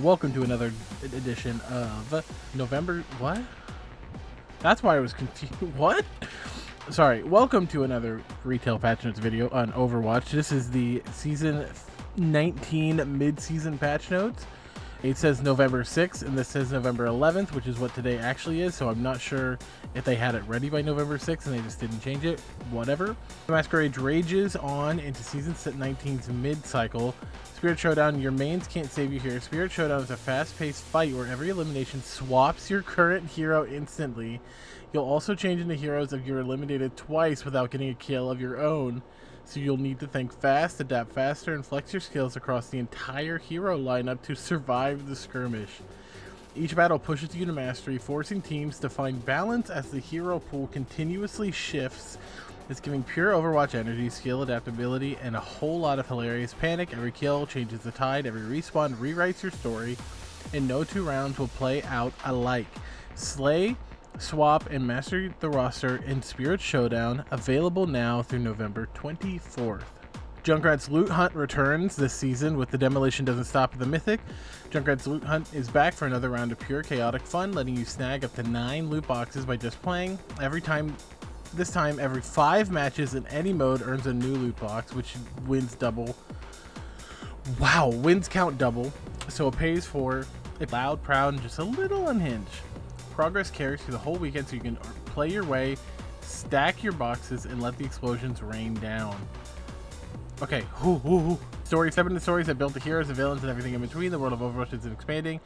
welcome to another edition of November. What? That's why I was confused. What? Sorry. Welcome to another retail patch notes video on Overwatch. This is the season 19 mid-season patch notes. It says November 6th, and this says November 11th, which is what today actually is, so I'm not sure if they had it ready by November 6th and they just didn't change it. Whatever. The Masquerade rages on into Season 19's mid-cycle. Spirit Showdown, your mains can't save you here. Spirit Showdown is a fast-paced fight where every elimination swaps your current hero instantly. You'll also change into heroes if you're eliminated twice without getting a kill of your own. So you'll need to think fast, adapt faster, and flex your skills across the entire hero lineup to survive the skirmish. Each battle pushes you to mastery, forcing teams to find balance as the hero pool continuously shifts. It's giving pure Overwatch energy, skill, adaptability, and a whole lot of hilarious panic. Every kill changes the tide, every respawn rewrites your story, and no two rounds will play out alike. Slay, swap, and master the roster in Spirit Showdown, available now through November 24th. Junkrat's Loot Hunt returns this season with the Demolition Doesn't Stop at the Mythic. Junkrat's Loot Hunt is back for another round of pure chaotic fun, letting you snag up to 9 loot boxes by just playing. This time, every 5 matches in any mode earns a new loot box, which wins double. Wow, wins count double, so it pays for it loud, proud, and just a little unhinged. Progress carries through the whole weekend, so you can play your way, stack your boxes, and let the explosions rain down. Okay, Story 7 the stories that built the heroes, the villains, and everything in between. The world of Overwatch is expanding.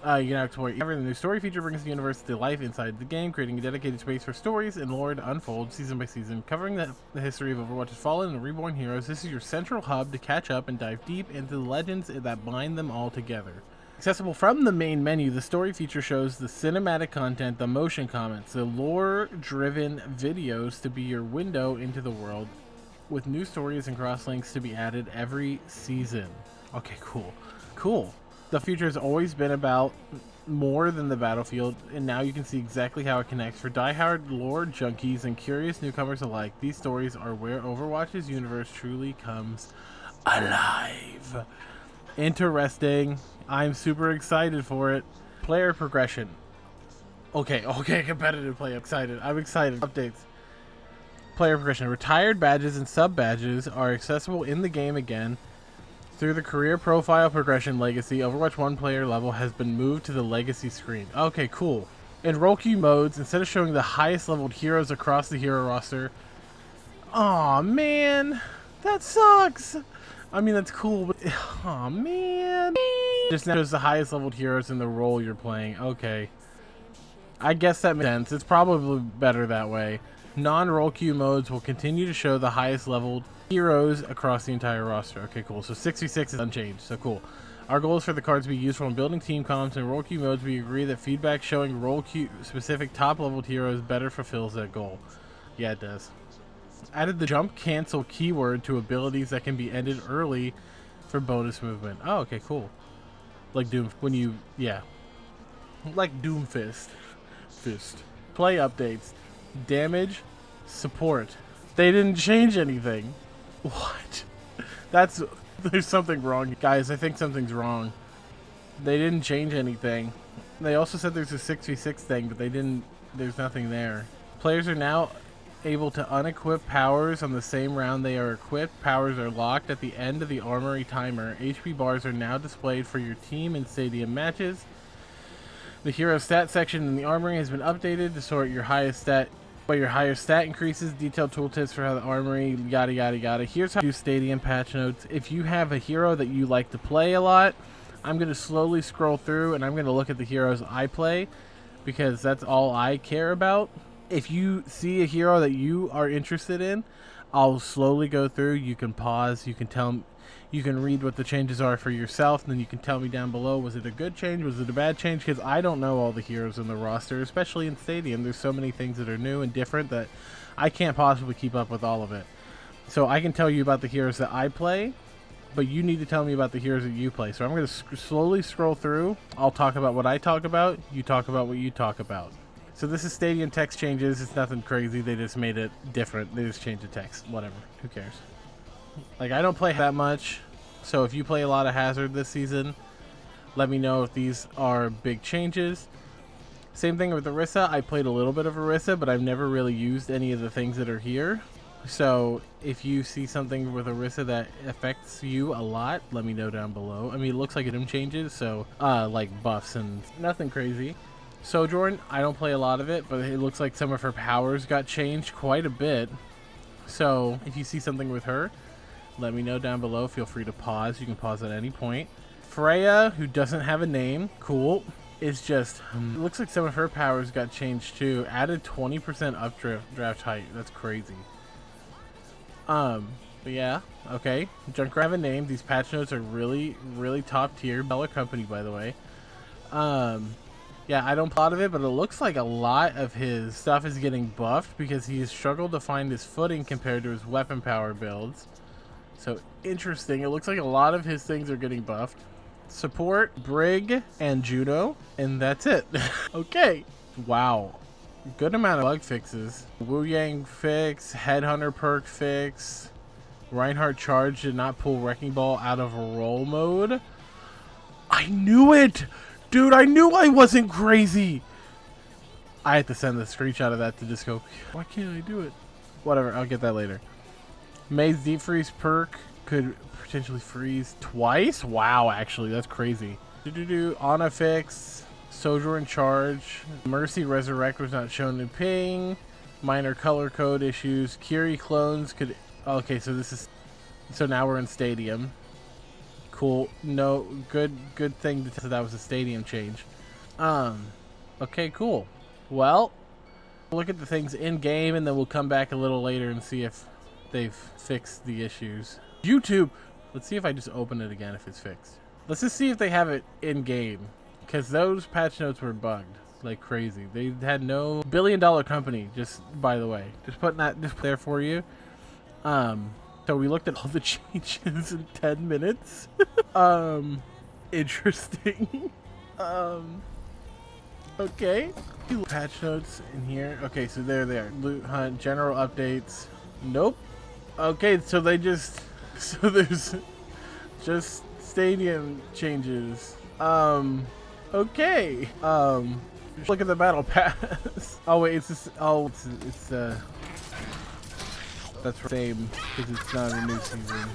You can now explore everything. The new story feature brings the universe to life inside the game, creating a dedicated space for stories and lore to unfold season by season, covering the history of Overwatch's fallen and reborn heroes. This is your central hub to catch up and dive deep into the legends that bind them all together. Accessible from the main menu, the story feature shows the cinematic content, the motion comments, the lore-driven videos to be your window into the world, with new stories and cross-links to be added every season. Okay, cool. The future has always been about more than the battlefield, and now you can see exactly how it connects. For diehard lore junkies and curious newcomers alike, these stories are where Overwatch's universe truly comes alive. Interesting. I'm super excited for it. Player progression. Okay, competitive play. I'm excited. Updates. Player progression. Retired badges and sub badges are accessible in the game again. Through the career profile progression legacy, Overwatch 1 player level has been moved to the legacy screen. Okay, cool. In role queue modes, instead of showing the highest leveled heroes across the hero roster... Aw, man. That sucks. I mean, that's cool, but... Aw, man. Just now shows the highest leveled heroes in the role you're playing. Okay. I guess that makes sense. It's probably better that way. Non-role queue modes will continue to show the highest leveled heroes across the entire roster. Okay, cool. So 66 is unchanged. So cool. Our goal is for the cards to be useful in building team comps and role queue modes. We agree that feedback showing role queue specific top leveled heroes better fulfills that goal. Yeah, it does. Added the jump cancel keyword to abilities that can be ended early for bonus movement. Oh, okay, cool. Like Doom, when you, yeah. Like Doomfist. Play updates. Damage, support. They didn't change anything. What? There's something wrong. Guys, I think something's wrong. They didn't change anything. They also said there's a 6v6 thing, but there's nothing there. Players are now able to unequip powers on the same round they are equipped. Powers are locked at the end of the armory timer. HP bars are now displayed for your team in stadium matches. The hero stat section in the armory has been updated to sort your highest stat by your higher stat increases. Detailed tooltips for how the armory, yada yada yada. Here's how to do stadium patch notes. If you have a hero that you like to play a lot, I'm going to slowly scroll through and I'm going to look at the heroes I play because that's all I care about. If you see a hero that you are interested in, I'll slowly go through. You can pause. You can read what the changes are for yourself, and then you can tell me down below, was it a good change? Was it a bad change? Because I don't know all the heroes in the roster, especially in Stadium. There's so many things that are new and different that I can't possibly keep up with all of it. So I can tell you about the heroes that I play, but you need to tell me about the heroes that you play. So I'm going to slowly scroll through. I'll talk about what I talk about. You talk about what you talk about. So this is Stadium text changes. It's nothing crazy. They just made it different. They just changed the text. Whatever. Who cares? Like, I don't play that much. So if you play a lot of Hazard this season, Let me know if these are big changes. Same thing with Orisa. I played a little bit of Orisa, but I've never really used any of the things that are here. So if you see something with Orisa that affects you a lot, let me know down below. I mean, it looks like item changes, so like buffs and nothing crazy. Sojourn, I don't play a lot of it, but it looks like some of her powers got changed quite a bit. So if you see something with her, let me know down below. Feel free to pause. You can pause at any point. Freya, who doesn't have a name, cool. It's just, it looks like some of her powers got changed too. Added 20% updraft height. That's crazy. But yeah, okay. Junkrat have a name. These patch notes are really, really top tier. Bella Company, by the way. Yeah, I don't plot of it, but it looks like a lot of his stuff is getting buffed because he's struggled to find his footing compared to his weapon power builds. So interesting. It looks like a lot of his things are getting buffed. Support, Brig, and Judo, and that's it. Okay. Wow. Good amount of bug fixes. Wu Yang fix, Headhunter perk fix. Reinhardt charge did not pull Wrecking Ball out of roll mode. I knew it! Dude, I knew I wasn't crazy! I had to send the screenshot of that to just go, why can't I do it? Whatever, I'll get that later. May's Deep Freeze perk could potentially freeze twice? Wow, actually, that's crazy. Ana fix, Sojourn charge, Mercy Resurrect was not shown in ping, minor color code issues, Kiri clones could... Okay, so this is... So now we're in Stadium. Cool. No, good thing that was a Stadium change. Okay, cool. Well, look at the things in game, and then we'll come back a little later and see if they've fixed the issues. YouTube. Let's see if I just open it again if it's fixed. Let's just see if they have it in game, because those patch notes were bugged like crazy. They had no billion-dollar company. Just by the way, just putting that just there for you. So we looked at all the changes in 10 minutes. Interesting. Okay. Patch notes in here. Okay, so there they are. Loot hunt, general updates. Nope. Okay, so they just... So there's just stadium changes. Okay. Look at the battle pass. Oh wait, it's just... Oh, it's that's the same, because it's not a new season.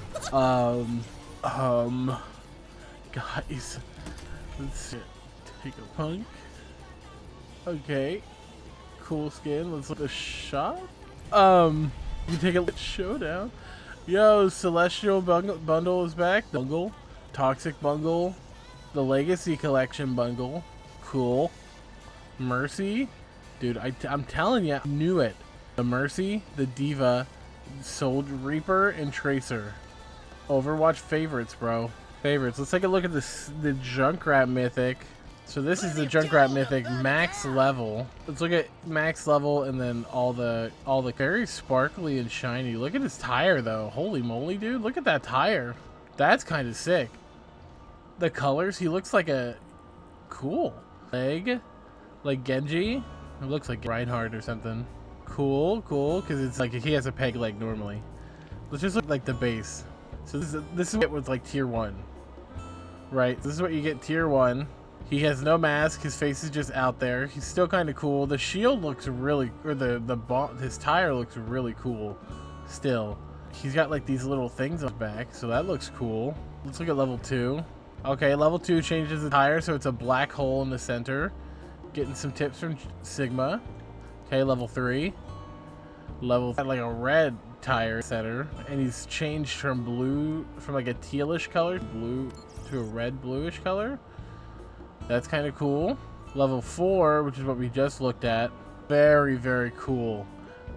Guys, let's take a punk. Okay, cool skin. Let's look at the shop. You take a showdown. Yo, Celestial bundle is back. The Bungle, Toxic Bungle, the Legacy Collection Bungle. Cool. Mercy, dude. I'm telling you, I knew it. The Mercy, the Diva, Soldier Reaper, and Tracer. Overwatch favorites, bro. Favorites. Let's take a look at this. The Junkrat Mythic. So this is the Junkrat Mythic max level. Let's look at max level and then all the very sparkly and shiny. Look at his tire though. Holy moly, dude. Look at that tire. That's kind of sick. The colors, he looks like a cool leg, like Genji. It looks like Reinhardt or something. Cool, because it's like he has a peg leg normally. Let's just look like the base. So this is what was like tier 1, right? This is what you get tier 1. He has no mask. His face is just out there. He's still kind of cool. The shield looks really, or his tire looks really cool. Still, he's got like these little things on his back, so that looks cool. Let's look at level 2. Okay, level 2 changes the tire, so it's a black hole in the center. Getting some tips from Sigma. Okay, level 3. Level like a red tire center, and he's changed from blue, from like a tealish color blue to a red bluish color. That's kind of cool. Level 4, which is what we just looked at. Very, very cool.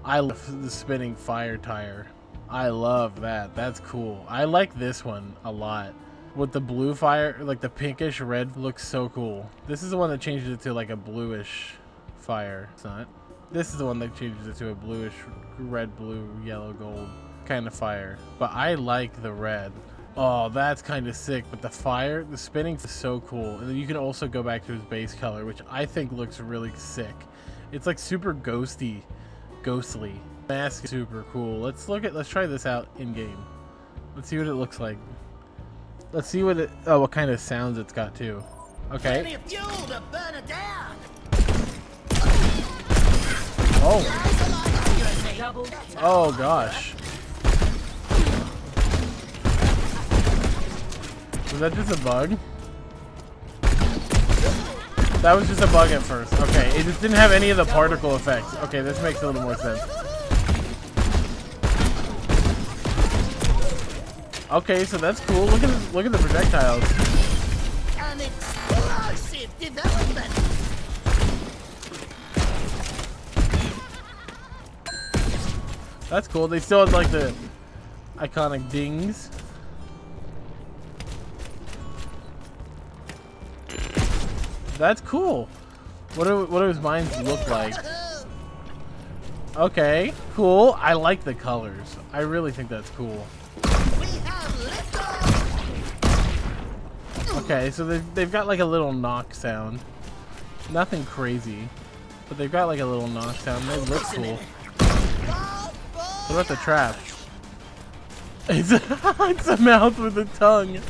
I love the spinning fire tire. I love that. That's cool. I like this one a lot. With the blue fire, like the pinkish red, looks so cool. This is the one that changes it to like a bluish fire. It's not. This is the one that changes it to a bluish, red, blue, yellow, gold kind of fire. But I like the red. Oh, that's kind of sick. But the fire, the spinning is so cool. And then you can also go back to his base color, which I think looks really sick. It's like super ghostly. Mask is super cool. Let's try this out in game. Let's see what it looks like. Let's see what it. Oh, what kind of sounds it's got too. Okay. Plenty of fuel to burn it down. Oh. Oh gosh. Was that just a bug? That was just a bug at first. Okay, it just didn't have any of the particle effects. Okay, this makes a little more sense. Okay, so that's cool. Look at the projectiles. An explosive development. That's cool. They still have like the iconic dings. That's cool. What do his mines look like? Okay, cool. I like the colors. I really think that's cool. We have liftoff. Okay, so they've got like a little knock sound. Nothing crazy, but they've got like a little knock sound. They look cool. What about the trap? It's a mouth with a tongue.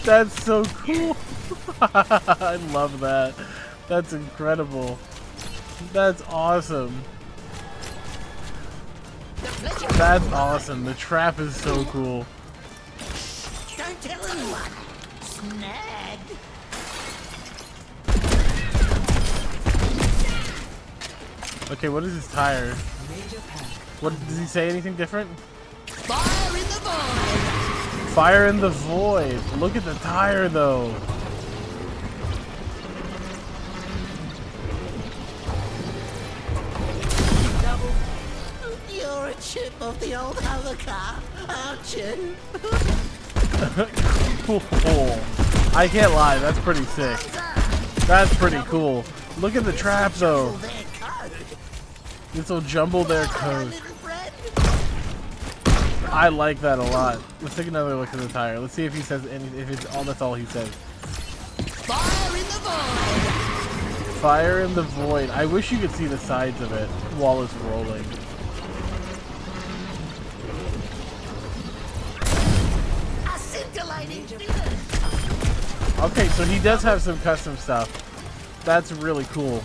That's so cool. I love that. That's incredible. That's awesome. That's awesome. The trap is so cool. Don't tell anyone. Snag. Okay, what is his tire? What does he say? Anything different? Fire in the void. Fire in the void. Look at the tire though. You're a chip of the old hover car, aren't you? Cool. I can't lie, that's pretty sick. That's pretty cool. Look at the trap though. This will jumble their code. I like that a lot. Let's take another look at the tire. Let's see if he says anything. If it's all, that's all he says. Fire in the void. Fire in the void. I wish you could see the sides of it while it's rolling. A scintillating finish. Okay, so he does have some custom stuff. That's really cool.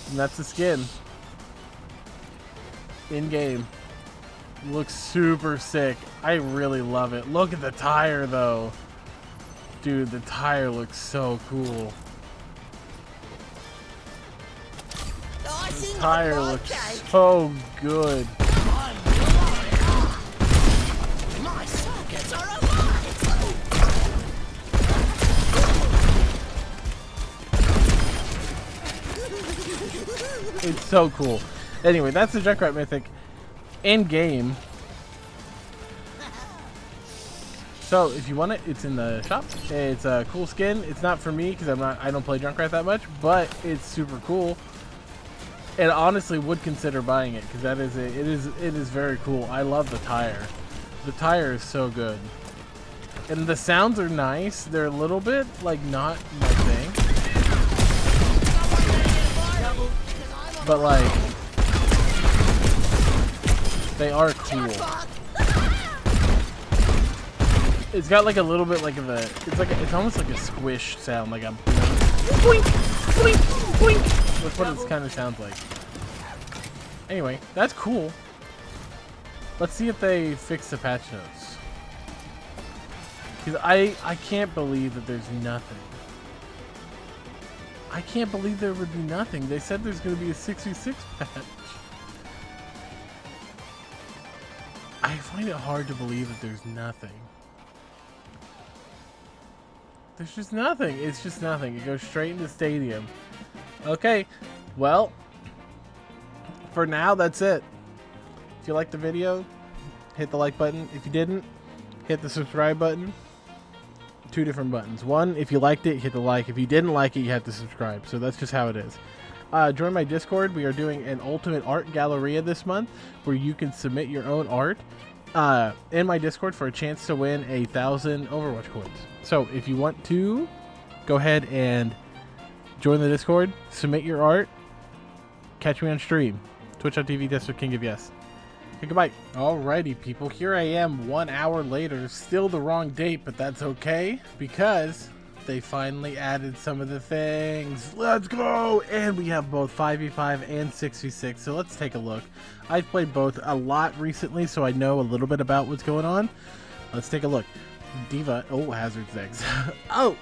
And that's the skin. In game. Looks super sick. I really love it. Look at the tire though. Dude, the tire looks so cool. The tire looks so good. My circuits are alive. It's so cool. Anyway, that's the Junkrat Mythic in game. So if you want it, it's in the shop. It's a cool skin. It's not for me because I don't play Junkrat that much, but it's super cool. And honestly, would consider buying it because it is very cool. I love the tire. The tire is so good, and the sounds are nice. They're a little bit like not my thing, but like they are cool. It's got like a little bit like of a, it's almost like a squish sound, like a boink, boink, boink. That's what it kind of sounds like. Anyway, that's cool. Let's see if they fix the patch notes. Because I can't believe that there's nothing. I can't believe there would be nothing. They said there's going to be a 6v6 patch. I find it hard to believe that there's nothing. There's just nothing. It's just nothing. It goes straight into Stadium. Okay, well, for now, that's it. If you liked the video, hit the like button. If you didn't, hit the subscribe button. Two different buttons. One, if you liked it, hit the like. If you didn't like it, you have to subscribe. So that's just how it is. Join my Discord. We are doing an Ultimate Art Galleria this month where you can submit your own art in my Discord for a chance to win 1,000 Overwatch coins. So if you want to, go ahead and join the Discord, submit your art, catch me on stream. Twitch.tv/TheKingofYes. Hey, goodbye. Alrighty, people. Here I am 1 hour later. Still the wrong date, but that's okay because they finally added some of the things. Let's go! And we have both 5v5 and 6v6, so let's take a look. I've played both a lot recently, so I know a little bit about what's going on. Let's take a look. Diva, oh, Hazard's eggs. Oh,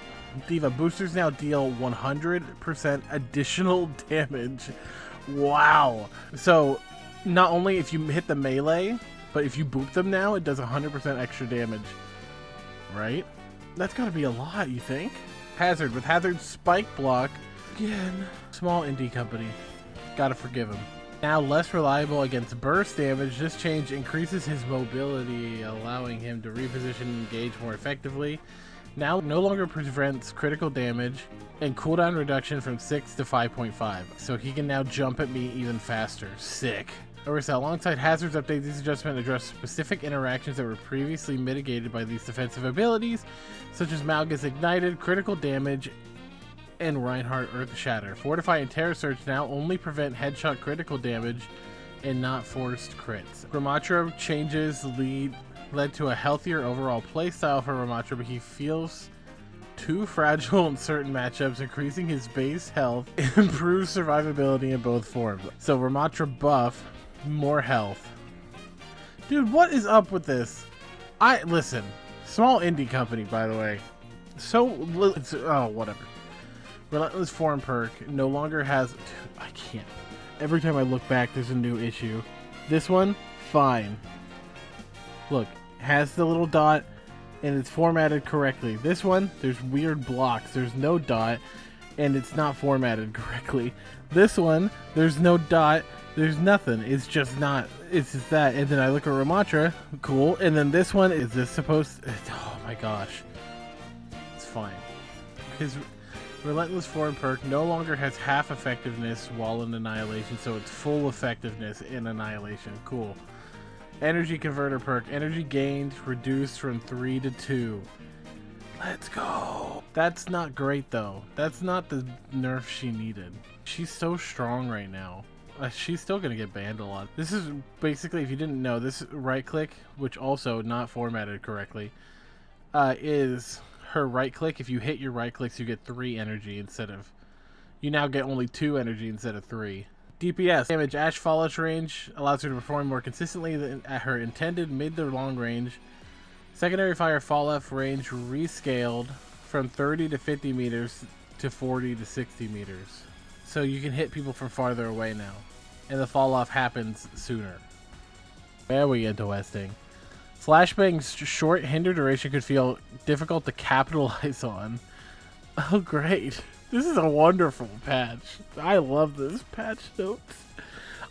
Diva boosters now deal 100% additional damage. Wow. So, not only if you hit the melee, but if you boop them now, it does 100% extra damage. Right? That's gotta be a lot, you think? Hazard, with Hazard's spike block, again, small indie company. Gotta forgive him. Now less reliable against burst damage, this change increases his mobility, allowing him to reposition and engage more effectively. Now no longer prevents critical damage, and cooldown reduction from 6 to 5.5, so he can now jump at me even faster. Sick. Orisa, alongside Hazard's update, these adjustments address specific interactions that were previously mitigated by these defensive abilities, such as Malgus Ignited, critical damage, and Reinhardt Earth Shatter. Fortify and Terror Surge now only prevent headshot critical damage and not forced crits. Ramatra changes led to a healthier overall playstyle for Ramatra, but he feels too fragile in certain matchups, increasing his base health, improves survivability in both forms. So Ramatra buff, more health. Dude, what is up with this? Listen, small indie company, by the way. Oh, whatever. Relentless Form perk no longer has... Dude, I can't. Every time I look back, there's a new issue. This one, fine. Look, has the little dot, and it's formatted correctly. This one, there's weird blocks. There's no dot, and it's not formatted correctly. This one, there's no dot. There's nothing. It's just not. It's just that. And then I look at Ramatra. Cool. And then this one, is this supposed... Oh my gosh. It's fine. His Relentless Form perk no longer has half effectiveness while in Annihilation, so it's full effectiveness in Annihilation. Cool. Energy Converter perk. Energy gained reduced from 3 to 2. Let's go. That's not great, though. That's not the nerf she needed. She's so strong right now. She's still going to get banned a lot. This is basically, if you didn't know, this right click, which also not formatted correctly, is her right click. If you hit your right clicks, you get 3 energy instead of... You now get only 2 energy instead of 3. DPS. Damage Ash Fallout range allows her to perform more consistently than at her intended mid to long range. Secondary Fire Fallout range rescaled from 30 to 50 meters to 40 to 60 meters. So you can hit people from farther away now. And the fall off happens sooner. There we interesting. Flashbang's short hinder duration could feel difficult to capitalize on. Oh great. This is a wonderful patch. I love this patch notes.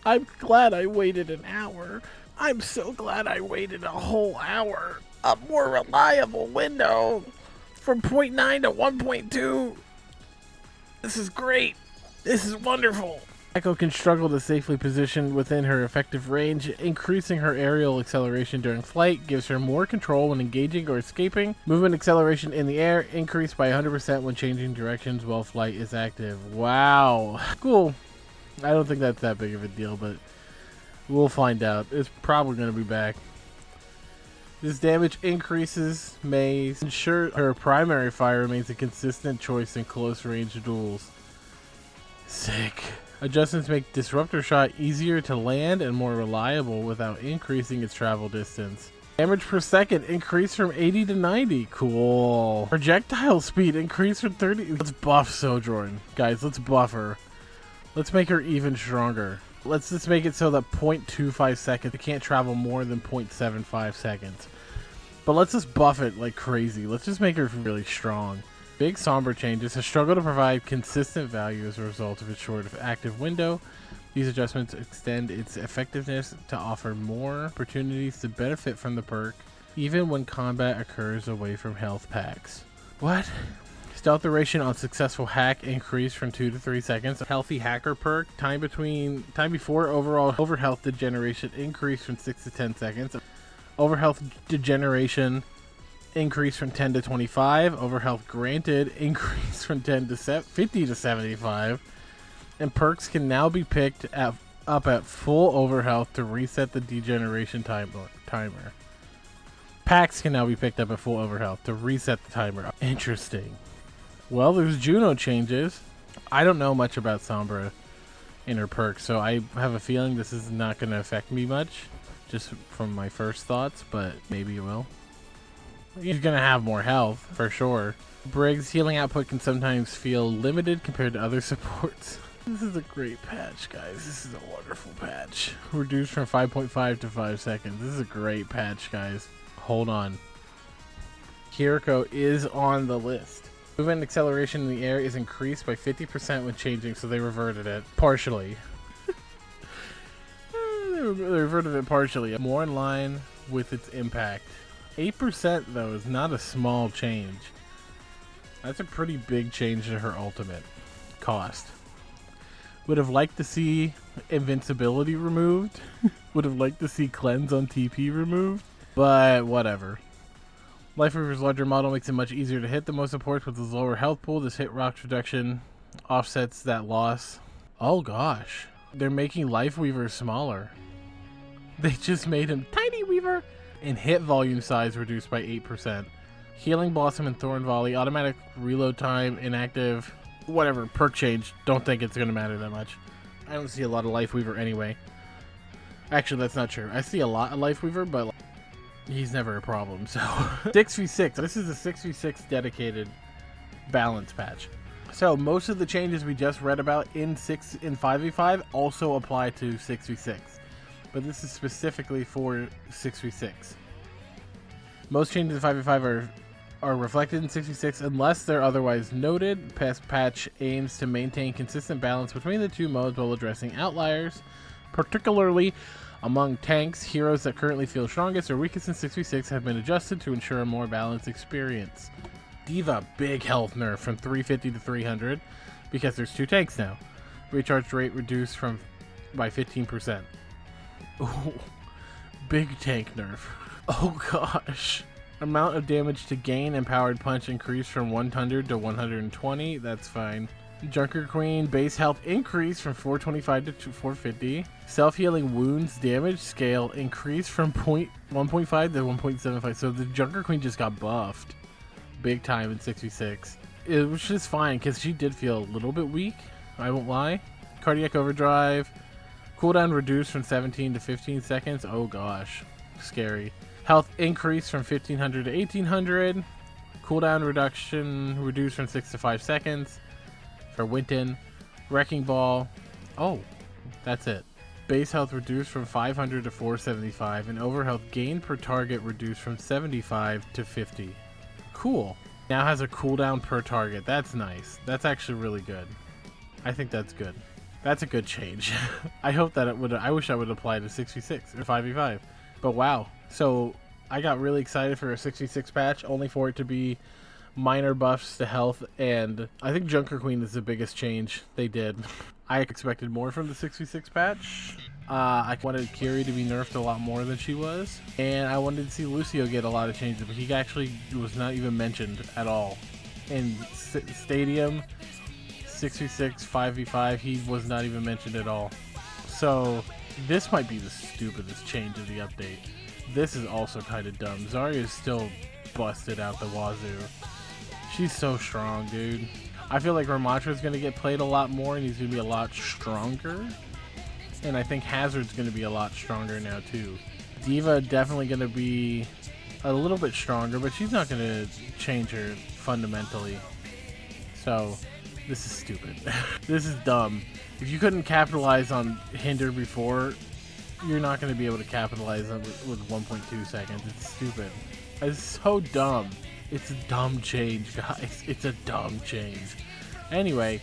I'm glad I waited an hour. I'm so glad I waited a whole hour. A more reliable window from 0.9 to 1.2. This is great. This is wonderful. Echo can struggle to safely position within her effective range. Increasing her aerial acceleration during flight gives her more control when engaging or escaping. Movement acceleration in the air increased by 100% when changing directions while flight is active. Wow. Cool. I don't think that's that big of a deal, but we'll find out. It's probably going to be back. This damage increases may ensure her primary fire remains a consistent choice in close range duels. Sick. Adjustments make Disruptor Shot easier to land and more reliable without increasing its travel distance. Damage per second increased from 80 to 90. Cool. Projectile speed increased from 30. Let's buff Sojourn. Guys, let's buff her. Let's make her even stronger. Let's just make it so that 0.25 seconds, it can't travel more than 0.75 seconds. But let's just buff it like crazy. Let's just make her really strong. Big Somber changes has struggled to provide consistent value as a result of its short active window. These adjustments extend its effectiveness to offer more opportunities to benefit from the perk, even when combat occurs away from health packs. What? Stealth duration on successful hack increased from 2 to 3 seconds. Healthy Hacker perk, time before overall overhealth degeneration increased from 6 to 10 seconds. Overhealth degeneration increased from 10 to 25. Overhealth granted increased from 50 to 75. And perks can now be picked at up at full overhealth to reset the degeneration timer. Packs can now be picked up at full overhealth to reset the timer. Interesting. Well, there's Juno changes. I don't know much about Sombra in her perks, so I have a feeling this is not going to affect me much, just from my first thoughts, but maybe it will. He's going to have more health, for sure. Briggs' healing output can sometimes feel limited compared to other supports. This is a great patch, guys. This is a wonderful patch. Reduced from 5.5 to 5 seconds. This is a great patch, guys. Hold on. Kiriko is on the list. Movement acceleration in the air is increased by 50% when changing, so they reverted it. Partially. They reverted it partially. More in line with its impact. 8% though is not a small change. That's a pretty big change to her ultimate cost. Would have liked to see invincibility removed. Would have liked to see cleanse on TP removed. But whatever. Life Weaver's larger model makes it much easier to hit the most supports with his lower health pool. This hit rock reduction offsets that loss. Oh gosh. They're making Life Weaver smaller. They just made him Tiny Weaver. And hit volume size reduced by 8%. Healing Blossom and Thorn Volley. Automatic reload time. Inactive. Whatever. Perk change. Don't think it's going to matter that much. I don't see a lot of Life Weaver anyway. Actually, that's not true. I see a lot of Life Weaver, but he's never a problem, so. 6v6. This is a 6v6 dedicated balance patch. So most of the changes we just read about in 5v5 also apply to 6v6. But this is specifically for 6v6. Most changes in 5v5 are reflected in 6v6 unless they're otherwise noted. Past patch aims to maintain consistent balance between the two modes while addressing outliers, particularly among tanks. Heroes that currently feel strongest or weakest in 6v6 have been adjusted to ensure a more balanced experience. Diva, big health nerf from 350 to 300 because there's two tanks now. Recharge rate reduced by 15%. Ooh, big tank nerf. Oh gosh. Amount of damage to gain empowered punch increased from 100 to 120. That's fine. Junker Queen base health increase from 425 to 450. Self-healing wounds damage scale increased from 1.5 to 1.75. So the Junker Queen just got buffed big time in 6v6. It was just fine because she did feel a little bit weak. I won't lie. Cardiac Overdrive. Cooldown reduced from 17 to 15 seconds. Oh gosh. Scary. Health increase from 1500 to 1800. Cooldown reduction reduced from 6 to 5 seconds. For Winton. Wrecking Ball. Oh, that's it. Base health reduced from 500 to 475. And overhealth gain per target reduced from 75 to 50. Cool. Now has a cooldown per target. That's nice. That's actually really good. I think that's good. That's a good change. I hope that it would. I wish I would apply to 6v6 or 5v5. But wow. So I got really excited for a 6v6 patch, only for it to be minor buffs to health, and I think Junker Queen is the biggest change they did. I expected more from the 6v6 patch. I wanted Kiri to be nerfed a lot more than she was, and I wanted to see Lucio get a lot of changes, but he actually was not even mentioned at all. In Stadium, 6v6, 5v5, he was not even mentioned at all. So this might be the stupidest change of the update. This is also kind of dumb. Zarya is still busted out the wazoo. She's so strong, dude. I feel like Ramattra is going to get played a lot more, and he's going to be a lot stronger. And I think Hazard's going to be a lot stronger now, too. Diva definitely going to be a little bit stronger, but she's not going to change her fundamentally. So, this is stupid. This is dumb. If you couldn't capitalize on Hinder before, you're not going to be able to capitalize on with 1.2 seconds. It's stupid. It's so dumb. It's a dumb change, guys. It's a dumb change. Anyway,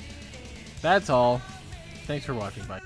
that's all. Thanks for watching. Bye.